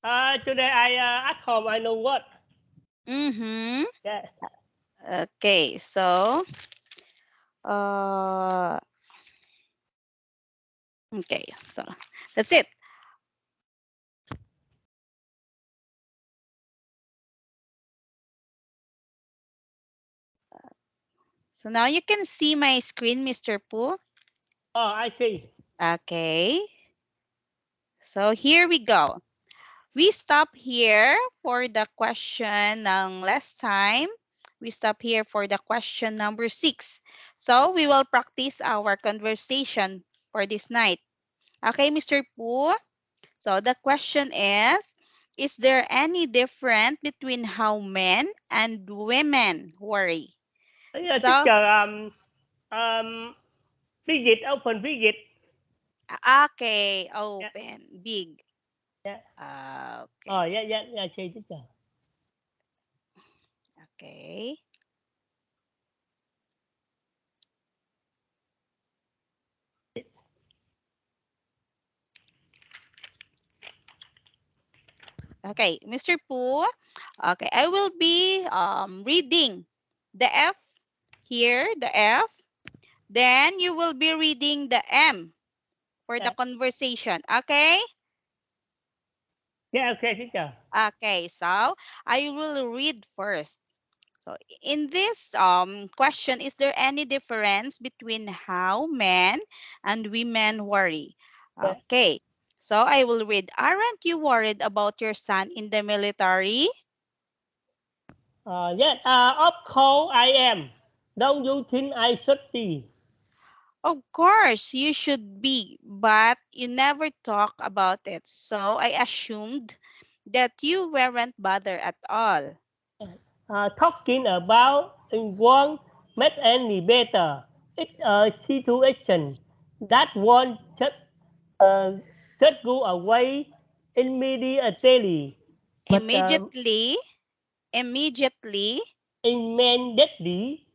Today I at home. I know what. Mm-hmm. Yeah. Okay, so uh okay, so that's it. So now you can see my screen, Mr. Pooh. Oh, I see. Okay. So here we go. We stop here for the question ng last time. We stop here for the question number 6. So we will practice our conversation for this night. Okay, Mr. Pooh? So the question is there any difference between how men and women worry? Yeah, So, teacher. Um, visit, open visit. okay, Yeah, open, big. yeah. Oh, Okay, yeah. I see, teacher. okay. Okay, Mr. Pooh. Okay, I will be reading the F here, the F. Then you will be reading the M for the Yeah, conversation. Okay? yeah. Okay, teacher. Okay, so I will read first. So in this question, is there any difference between how men and women worry? Yeah. Okay, so I will read. Aren't you worried about your son in the military? Yeah. Of course I am. Don't you think I should be? Of course, you should be, but you never talk about it. So I assumed that you weren't bothered at all. Talking about it won't make any better. It's a situation that won't uh, just go away immediately, but Immediately, immediately, immediately.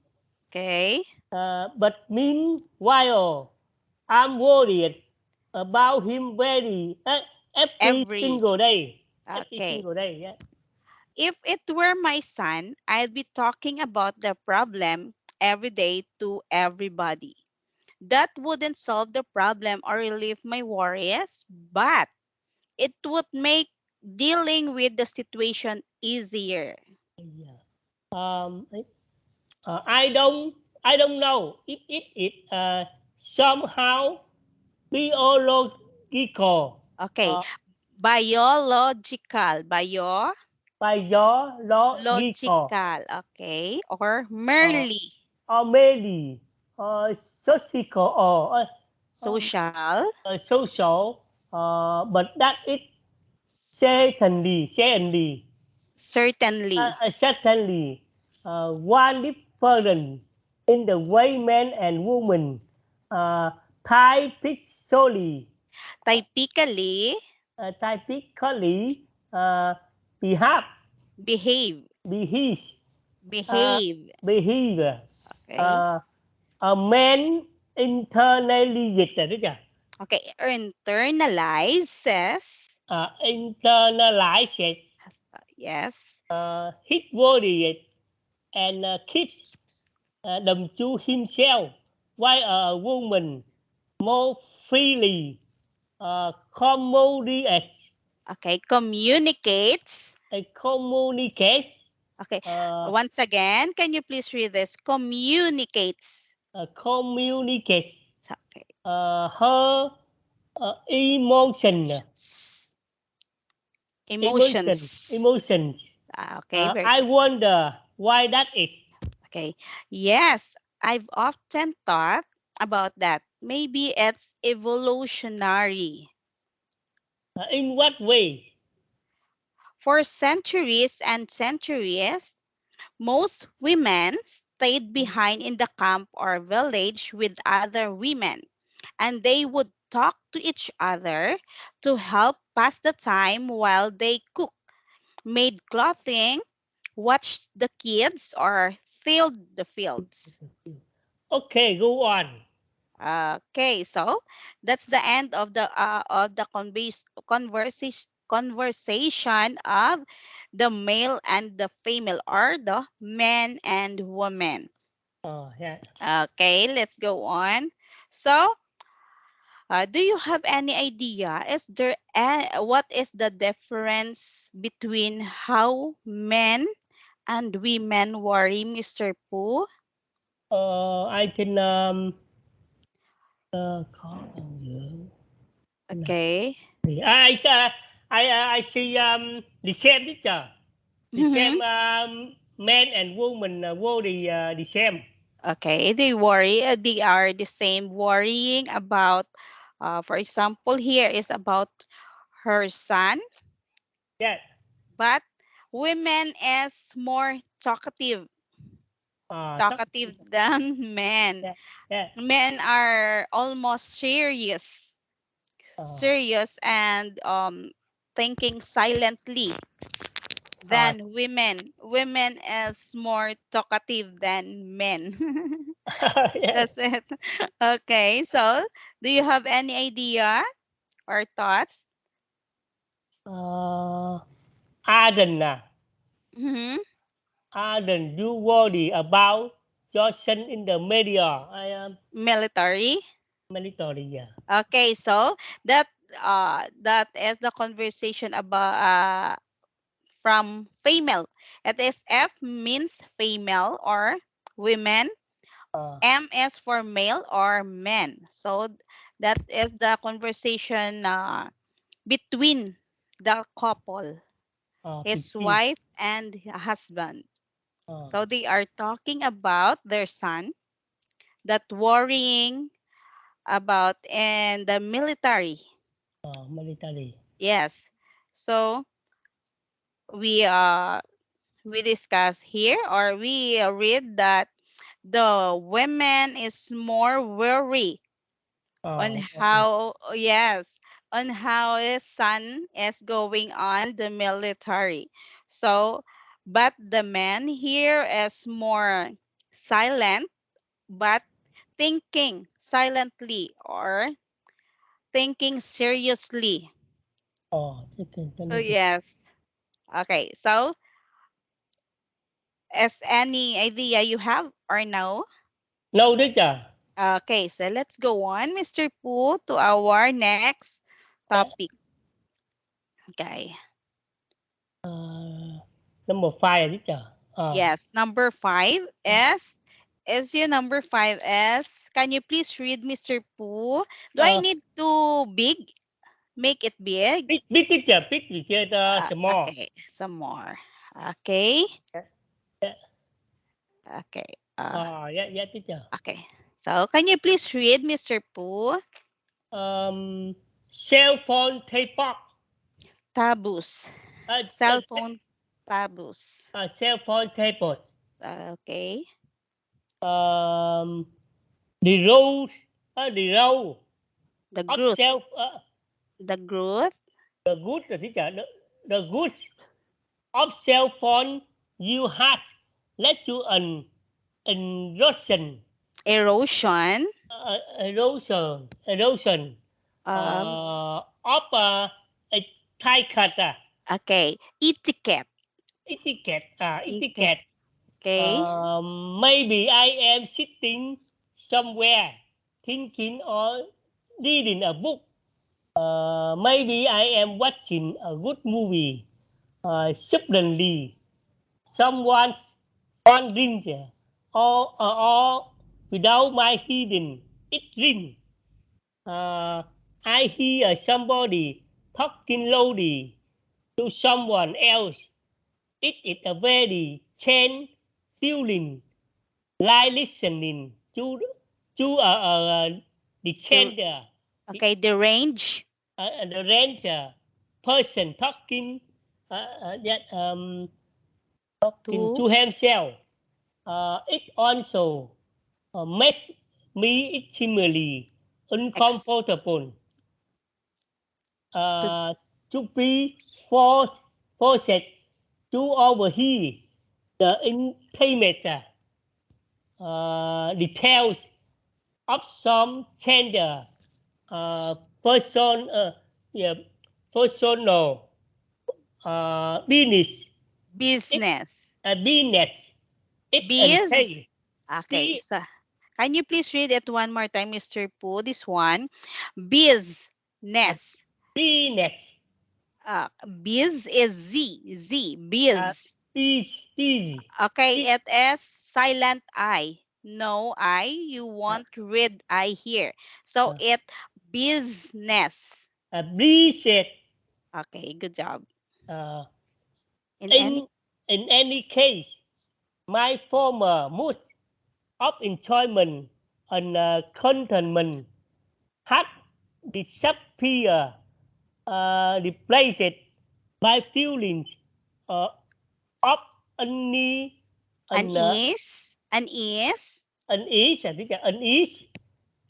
okay, But meanwhile, I'm worried about him every every, single day. Every okay. single day. Yeah. If it were my son, I'd be talking about the problem every day to everybody. That wouldn't solve the problem or relieve my worries, but it would make dealing with the situation easier. Yeah. I don't know if it is somehow biological, Okay, uh, biological, biological, biological, okay, or uh, merely or maybe social or um, social, social, but that is certainly. certainly one difference in the way men and women uh, typically Typically typically uh, behave behave, behave behave, behave okay. uh, a man internally dịch rồi đó chưa? Okay, internalizes, Internalizes yes, his body and keeps them to himself, while a woman more freely okay, communicates. communicates Okay, uh, once again, can you please read this? Communicates. communicates Okay. her emotion, S- emotion, Emotions. emotions. Okay, very I good. wonder why that is. Okay. Yes, I've often thought about that. Maybe it's evolutionary. In what way? For centuries and centuries, most women stayed behind in the camp or village with other women, and they would talk to each other to help pass the time while they cooked, made clothing, watched the kids, or tilled the fields. Okay, go on. Okay, so that's the end of the conversation. conversation of the male and the female, or the men and women. Yeah. Okay, let's go on. So, do you have any idea? What is the difference between how men and women worry, Mr. Pooh? I can khó ăn dưỡng. Okay. I see the same picture. The Mm-hmm. same men and women worry the same. Okay, they worry. They are the same worrying about, for example, here is about her son, Yeah. but women is more talkative, Talk, than men. yeah. Yeah. Men are almost Uh, serious and thinking silently uh, than women. Women is more talkative than men. yeah. That's it. Okay, so do you have any idea or thoughts? Aden Mm-hmm. Aden, you worry about your son in the media. I am Military. military. Yeah. Okay, so that that is the conversation about from female. It is F means female or women. Uh, M is for male or men. So that is the conversation between the couple, his 15. wife and husband. Uh, So they are talking about their son that worrying about in the military. military. Yes. So we uh we discuss here, or we read that the women is more worried on Okay. how, yes, on how his son is going on the military. So but the man here is more silent, but thinking silently or thinking seriously. Chicken. Oh, yes. Okay, so is any idea you have or no? No, this Okay, so let's go on, Mr. Pooh, to our next topic. Okay. number 5 this Yes, number five is your number five is, can you please read, Mr. Pooh? Do I need to make it big? big teacher, big teacher, small. Okay, some more. Okay, Yeah. okay, Yeah, teacher. okay. So can you please read, Mr. Pooh? Um, cell phone tape box. Taboos. Uh, Cell phone taboos. cell phone tables. Okay. Um, the rules, the role The of growth. self, The growth. the good, teacher, the good of cell phone you have led to an erosion, Erosion. erosion Um, of etiquette, okay. Etiquette. etiquette, Etiquette. etiquette. Okay. Maybe I am sitting somewhere thinking or reading a book. Maybe I am watching a good movie. Suddenly, someone's phone rings, or without my hearing, it rings. I hear somebody talking loudly to someone else. It is a very tense feeling, like listening to the The, tender, okay. The range. the ranger person talking that talking To to himself. It also makes me extremely ex. uncomfortable To uh, to be forced to overhear the intimate details of some tender uh, person, yeah, personal business. Business. Business. X and Biz. K. Okay. B, So, can you please read it one more time, Mr. Pooh? This one. Business. business. Biz is Z. Z. Uh, Biz. busy. Okay. B, It is silent I. No I. You uh, won't read I here. So, uh, it business. business. Okay. Good job. Uh, In any in any case, my former mood of enjoyment and contentment had disappeared, replaced by feelings uh, of unease and unease. unease, I think unease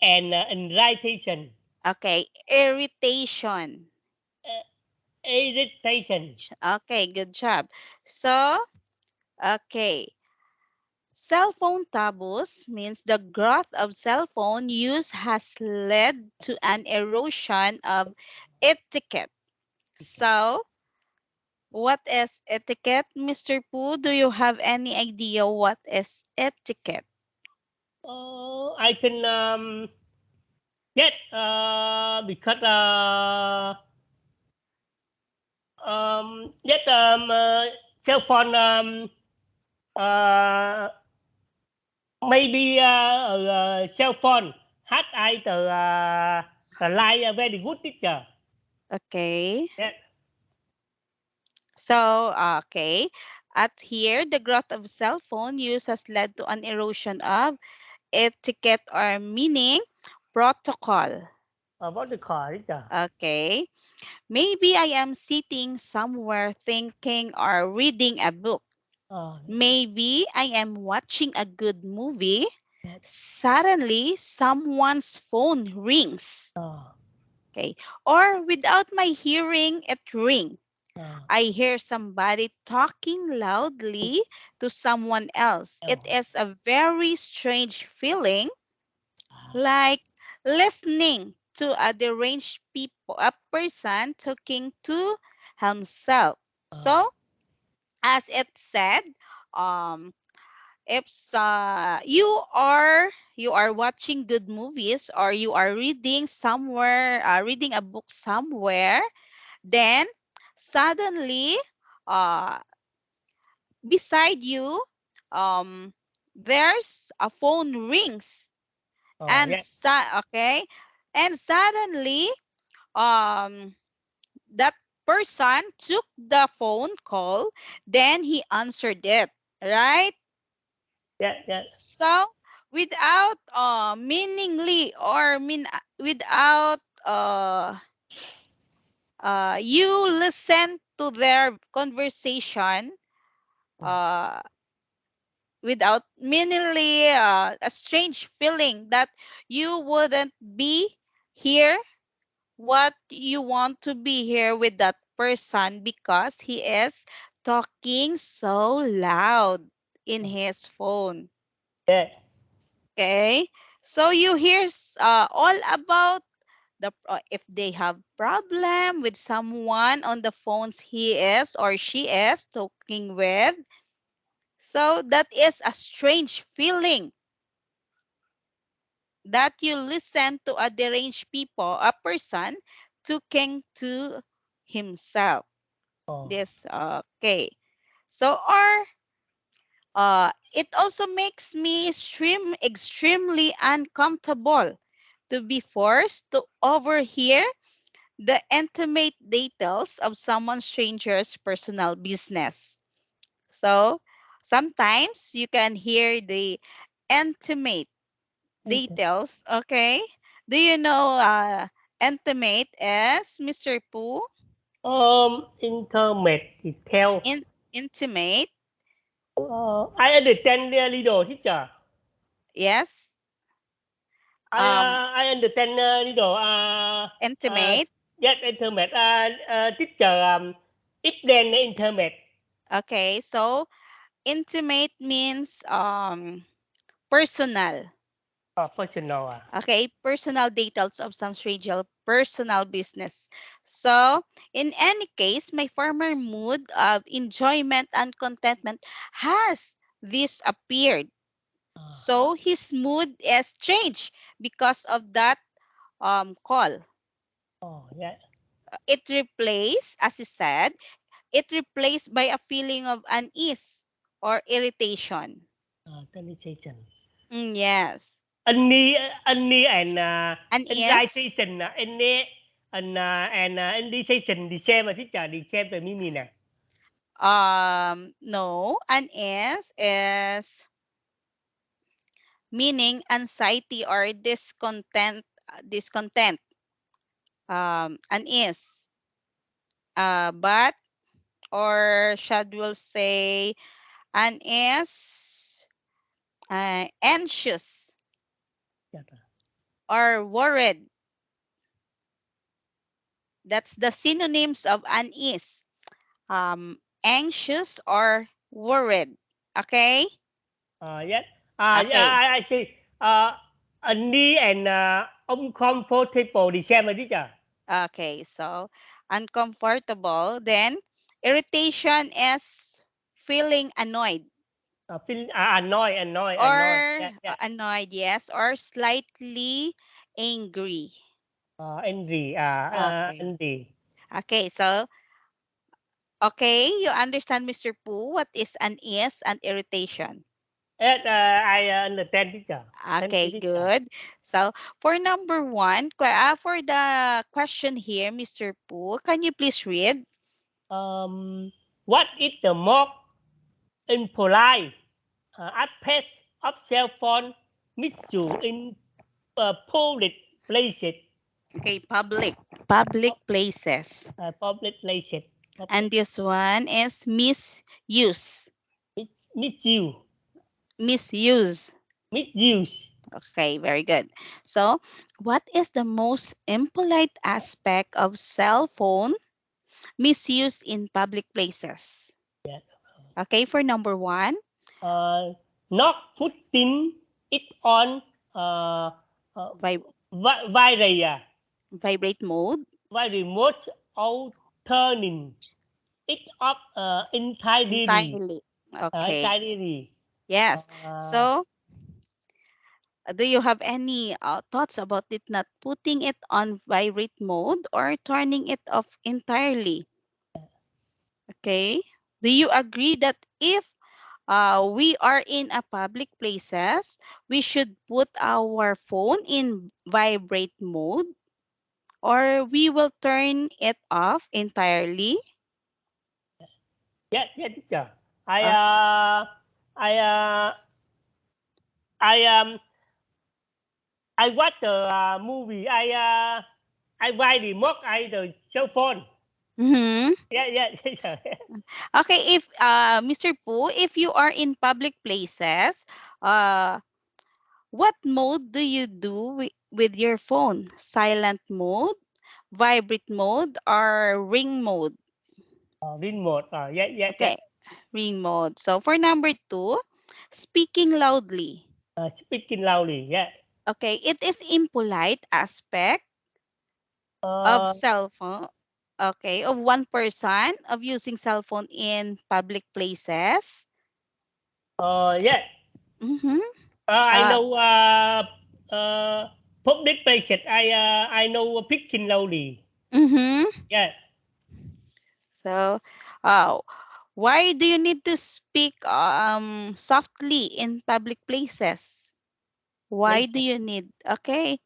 and irritation. Okay. Irritation. Uh, irritation. Okay. Good job. So, okay. Cell phone taboos means the growth of cell phone use has led to an erosion of etiquette. So, what is etiquette, Mr. Pooh? Do you have any idea what is etiquette? I can get because get cell phone uh, maybe cell phone had I the line a very good teacher. Okay. Yeah. So, okay. At here, the growth of cell phone use has led to an erosion of etiquette or meaning protocol. What do you call it? Okay. Maybe I am sitting somewhere thinking or reading a book. Uh, Maybe I am watching a good movie. yeah. Suddenly, someone's phone rings. uh, Okay. Or without my hearing it ring, uh, I hear somebody talking loudly to someone else. It oh, is a very strange feeling, like listening to a deranged people, a person talking to himself. uh, So, as it said, um, if you are watching good movies or you are reading somewhere, reading a book somewhere, then suddenly, uh, beside you, um, there's a phone rings, and yeah. okay, and suddenly, um, that person took the phone call, then he answered it, right? Yeah, yeah. So without meaningly or without you listen to their conversation, uh without meaningly, a strange feeling that you wouldn't be here what you want to be here with that person because he is talking so loud in his phone. Yeah. Okay, so you hear all about if they have problem with someone on the phones he is or she is talking with. So that is a strange feeling that you listen to a deranged people, a person talking to himself. Oh, This okay. So or it also makes me extremely uncomfortable to be forced to overhear the intimate details of someone stranger's personal business. So sometimes you can hear the intimate details. Okay. Do you know intimate as Mr. Pooh? internet detail. Intimate. I understand a little, teacher. Yes. Um, I understand a little. intimate. Yes, internet. Teacher. If then internet. Okay. So intimate means personal. Personal. Okay, personal details of some schedule, personal business. So, in any case, my former mood of enjoyment and contentment has disappeared. So, his mood has changed because of that call. Oh, yeah. It replaced, as he said, it replaced by a feeling of unease or irritation. Sanitation. Yes. Any and Unease. indecision. Any and indecision. The same. Teacher. The same. The meaning. No, unease is meaning anxiety or discontent, unease. But, or should we say, unease, anxious or worried. That's the synonyms of unease. Anxious or worried. Okay? Yes. Okay. Yeah. I see. Any and uncomfortable. The same. Teacher. Okay, so uncomfortable. Then irritation is feeling annoyed Feel annoyed. Annoyed. or Yeah. Yeah. annoyed, yes, or slightly angry. Angry. Okay. Angry. Okay, so okay, you understand, Mr. Pooh, what is unease and irritation? Yes. I understand. Teacher. Thank you, Okay, teacher. good. So for number one, for the question here, Mr. Pooh, can you please read? What is the most impolite aspect of cell phone misuse in public places? Okay, public places. Public places. And Public this one is misuse. misuse. Misuse. Misuse. Okay, very good. So, what is the most impolite aspect of cell phone misuse in public places? Yeah. Okay, for number one, Not putting it on uh, uh, vib via vibrate mode. remote or turning it up entirely. Entirely. Okay. Entirely. Yes. Uh, So, do you have any thoughts about it not putting it on vibrate mode or turning it off entirely? Okay. Do you agree that if we are in a public places, we should put our phone in vibrate mode or we will turn it off entirely? yeah, yeah, teacher. I Uh, uh, I uh, I I watch the movie. I buy the remote. I the cell phone. mhm. Yeah, yeah, teacher. Okay, if Mr. Pooh, if you are in public places, uh, what mode do you do with your phone? Silent mode, vibrate mode, or ring mode? Remote. Yeah, yeah, yeah. Okay, ring mode. So for number two, speaking loudly. Speaking loudly. Yeah. Okay, it is impolite aspect of Uh, cell phone. Okay, of one person of using cell phone in public places. yeah. Mm-hmm. I Uh, know. Public places. I know speaking loudly. mm-hmm. Yeah. So, uh, why do you need to speak softly in public places? Why do Places. you need? Okay,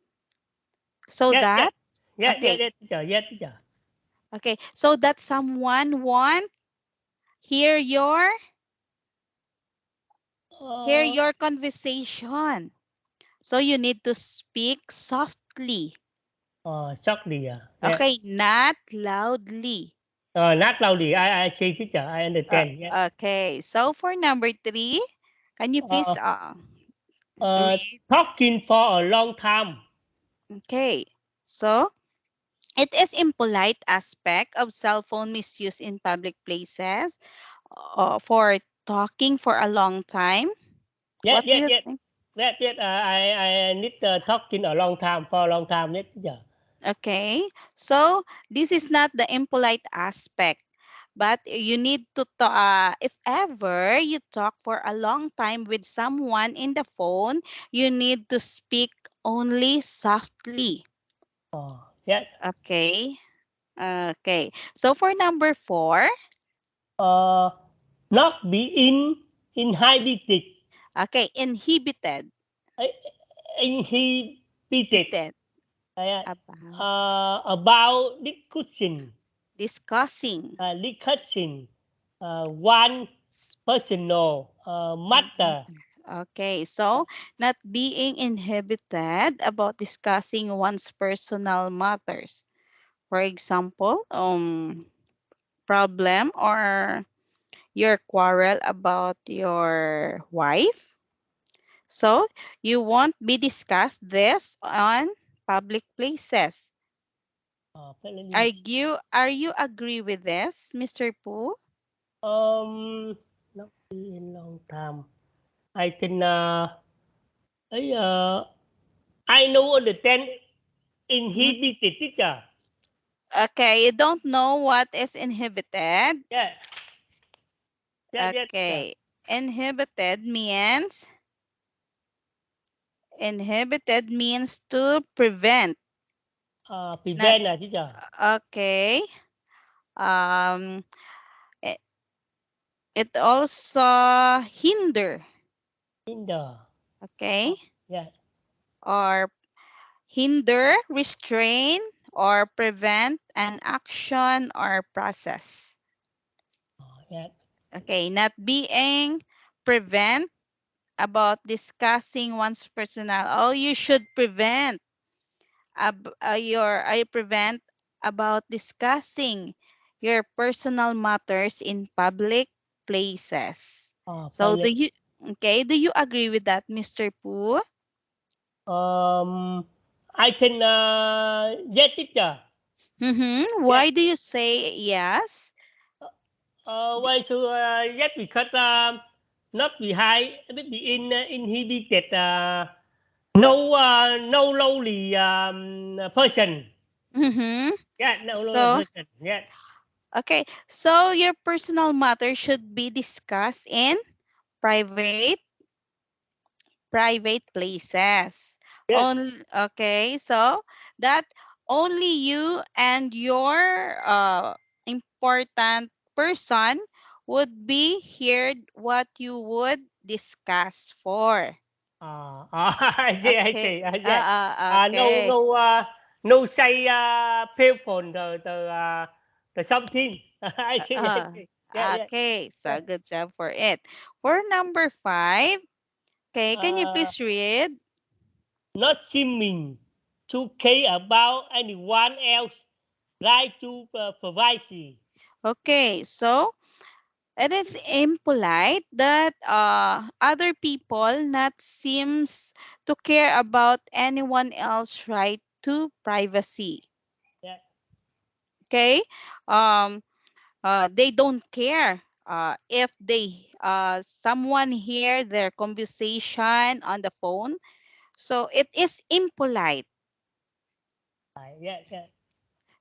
so Yeah, yeah, that yeah, yeah, okay, yeah, teacher. Yeah, teacher. okay, so that someone won't hear Uh, your conversation. So you need to speak softly. Shortly. Yeah. Okay, not loudly. Not loudly. I see, teacher. I understand. Yeah. Okay, so for number three, can you Uh, please uh, read? Talking for a long time. Okay, so it is impolite aspect of cell phone misuse in public places for talking for a long time. Yeah, What do yeah, you yeah. think? That I need talking a long time for a long time. Yes, teacher. Okay, so this is not the impolite aspect, but you need to if ever you talk for a long time with someone in the phone, you need to speak only softly. Oh, yes. Okay. Okay. So for number 4, Uh, not be inhibited. okay, inhibited. Uh, Inhibited. Inhibited Uh, about about discussion. discussing. Discussion. One personal matter. Okay, so not being inhibited about discussing one's personal matters. For example, problem or your quarrel about your wife. So you won't be discussed this on public places. Let me Are you agree with this, Mr. Pooh? not be in long time. I can ấy, I know understand Mhm. inhibited teacher. Okay, you don't know what is inhibited. Yeah, yeah, teacher. Okay, inhibited means to prevent. Not Prevent teacher. okay. Um, it, it also hinder. Hinder. Okay, Yeah. or hinder, restrain, or prevent an action or process. Yeah. Okay, not being prevent about discussing one's personal. Oh, you should prevent I prevent about discussing your personal matters in public places. So Public. do you agree with that, Mr. Pooh? Um, I can yeah teacher. Mm-hmm. Yeah. Why do you say yes? Why so yes because not be high, be inhibited. No lonely person. Mm-hmm. Yeah, no lonely So person. Yeah. okay, so your personal matter should be discussed in private places. Yes. Okay, so that only you and your important person would be heard what you would discuss for. I see, I Okay. see. Yeah. No, Okay. no say people the something. I Uh, see, I uh, see. Yeah, yeah, okay. yeah. So good job for it. For number 5, okay, can you Uh, please read? Not seeming to care about anyone else, like to privacy. Okay, so and it's impolite that other people not seems to care about anyone else right to privacy. Yeah. Okay, um they don't care if they someone hear their conversation on the phone, so it is impolite. Yeah, yeah.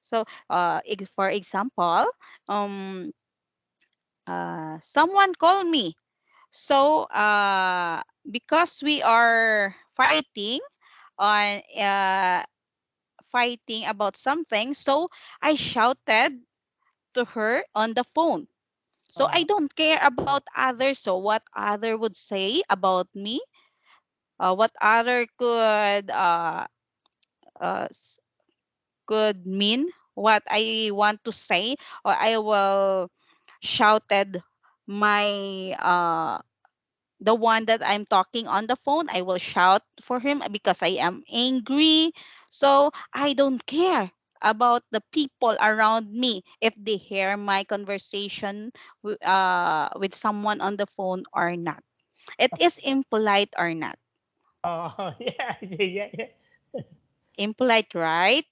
So for example, um someone call me. So, because we are on fighting about something, so I shouted to her on the phone. So I Uh, don't care about others. So what other would say about me? What other uh, s- could mean what I want to say, or I will shouted my the one that I'm talking on the phone, I will shout for him because I am angry. So I don't care about the people around me if they hear my conversation with someone on the phone or not. It is impolite or not. yeah, I see, yeah, yeah. Impolite, right?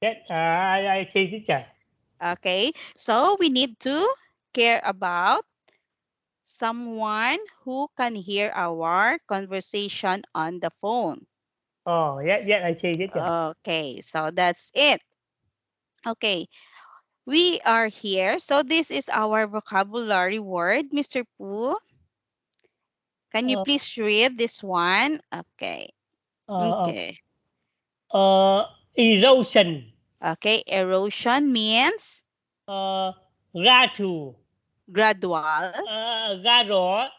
Yeah, I see, teacher. Okay. So we need to care about someone who can hear our conversation on the phone. Oh, yeah, yeah, I see it. Okay, so that's it. Okay, we are here. So this is our vocabulary word. Mr. Pooh, can you Uh, please read this one? Okay. uh, Okay. Erosion. Okay, erosion means Ratu. gradual Garo.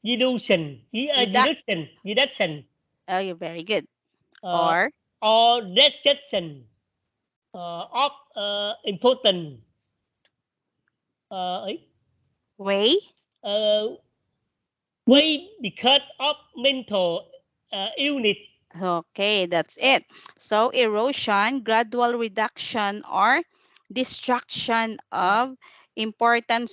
Deduction. reduction. Deduction. Oh, you're very good. Uh, Or or rejection. Of important. Ấy. way. Uh, way because of mental illness. Okay, that's it. So erosion, gradual reduction or destruction of important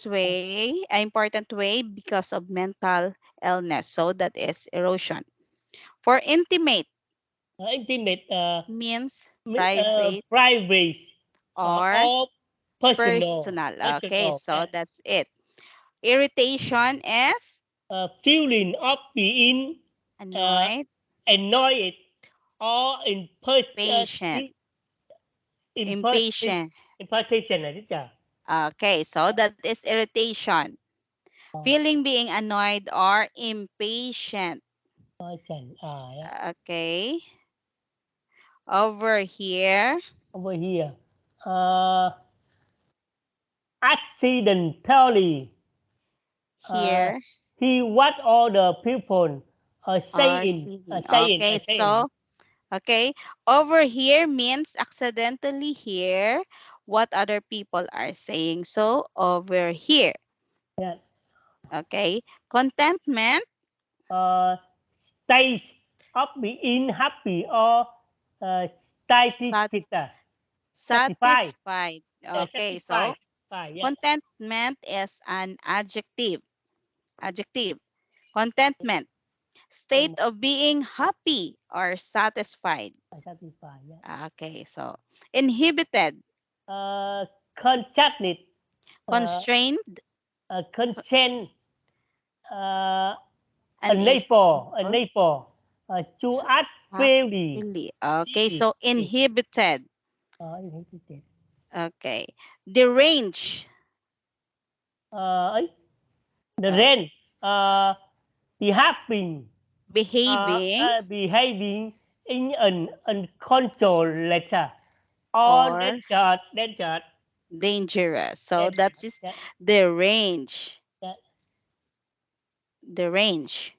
way because of mental illness. So that is erosion. For intimate Intimate. means private Private. or Or personal. personal. Okay, Personal. so that's it. Irritation is Feeling of being uh, annoyed, annoyed or patient, impertinent. impatient. Impartation là chứ. Okay, so that is irritation. Feeling being annoyed or impatient. Impartation. Yeah. Okay. Over here. Over here. Uh, Accidentally. Uh, Here he what all the people are saying. singing. Saying. Okay, Saying. so, okay. Over here means accidentally hear what other people are saying. So, over here. Yeah. Okay. Contentment, State of being happy or sat satisfied. Satisfied. satisfied. Okay, Satisfied. so Yeah. contentment is an adjective. Adjective. Contentment. State of being happy or satisfied. Satisfied. Yeah. Okay, so inhibited, Concerted. Uh, constrained, Consent. Uh, unable, a neighbor. To so act freely. happily. Okay, so inhibited. Inhibited. Okay, deranged, Ấy, the uh, rain. Behaving. behaving Behaving in an uncontrolled or or dangerous. dangerous. So Dangerous. that's just Yeah. the range. Yeah. The range.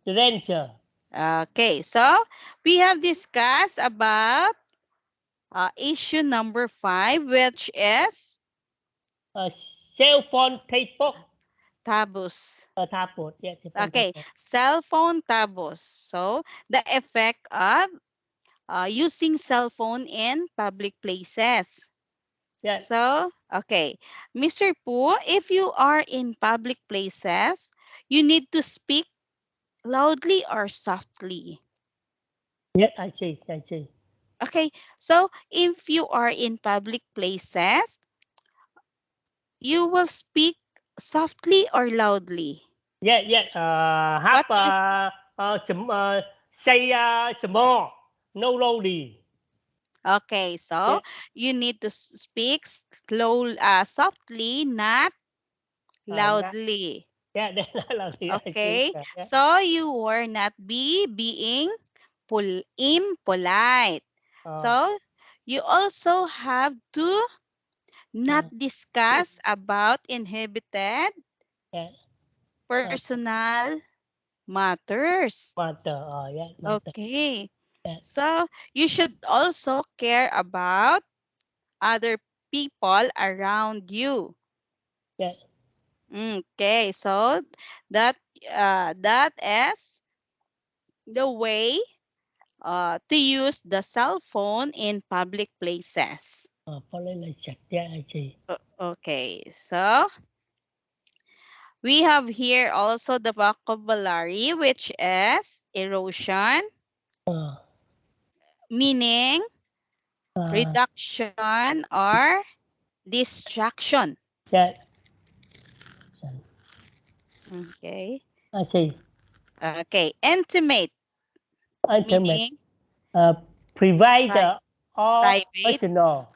Danger. Okay, so we have discussed about issue number 5, which is Uh, Cell phone Facebook. taboos. Tablet. Yeah, cell phone Okay, Facebook. cell phone taboos. So the effect of using cell phone in public places. Yeah. So, okay, Mr. Pooh, if you are in public places, you need to speak loudly or softly. Yeah, I see. I see. Okay, so if you are in public places, you will speak softly or loudly. Yeah, yeah. What Have is some say small, no loudly. okay? Yeah. So you need to speak slow, softly, not Not, loudly. yeah, that's not loudly. I see. Okay, Yeah. so you were not being impolite. Uh, So you also have to not uh, discuss about inhibited yeah. personal matters. Matter. Yeah, matter. Okay, Yeah. so you should also care about other people around you. Yeah. Okay, so that that is the way to use the cell phone in public places. Follow like check. Yeah, I see. Okay, so we have here also the vocabulary, which is erosion, Uh, meaning uh, reduction or distraction. yeah. Okay. I see. Okay. Intimate, Intimate. meaning Private pri or private, personal.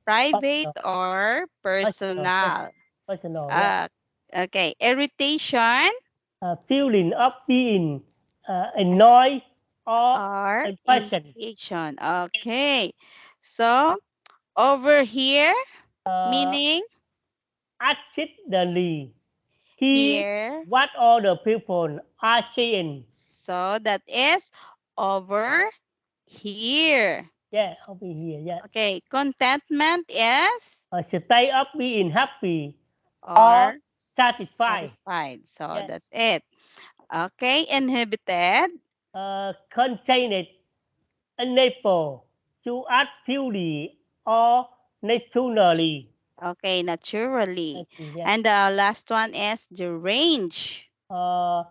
private Personal. or Personal. Yes. personal. Personal. Yeah. Uh, okay. Irritation Feeling of being annoyed or or impatient. irritation. Okay. So over here, Uh, meaning accidentally. He here. what all the people are saying. So that is over here. Yeah, over here. Yeah. Okay. Contentment is Stay up being happy or or satisfied. satisfied. So Yeah. that's it. Okay. Inhibited. Contain it, unable to act freely or naturally. Okay. Naturally. Yeah. And the last one is the range. Uh,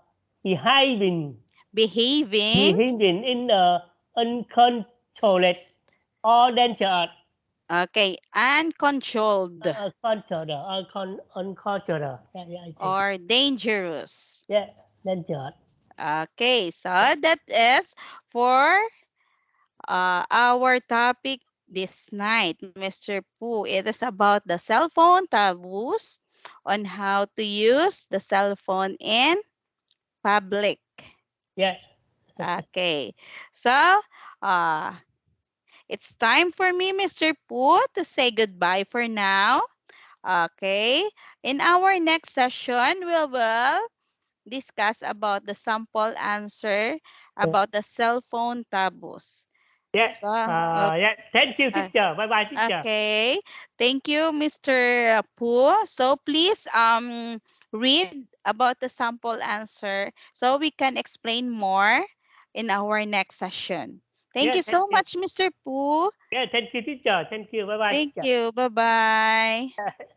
behaving, Behaving. behaving in a uncontrolled or dangerous. Okay. Uncontrolled Controlled, uncontrolled. Yeah, yeah, I see. or dangerous. Yeah, dangerous. Okay. So that is for our topic this night, Mr. Pooh. It is about the cell phone taboos on how to use the cell phone in public. Yeah, Okay. So, uh, it's time for me, Mr. Pooh, to say goodbye for now. Okay. In our next session, we will discuss about the sample answer yeah, about the cell phone taboos. yeah. So, Yeah. Thank you, okay. teacher. Bye, bye, teacher. Okay. Thank you, Mr. Poo. So please read about the sample answer so we can explain more in our next session. Thank Yeah, you thank so you. much, Mr. Poo. Yeah, thank you, teacher. Thank you. Bye, bye, Thank teacher. you. Bye-bye.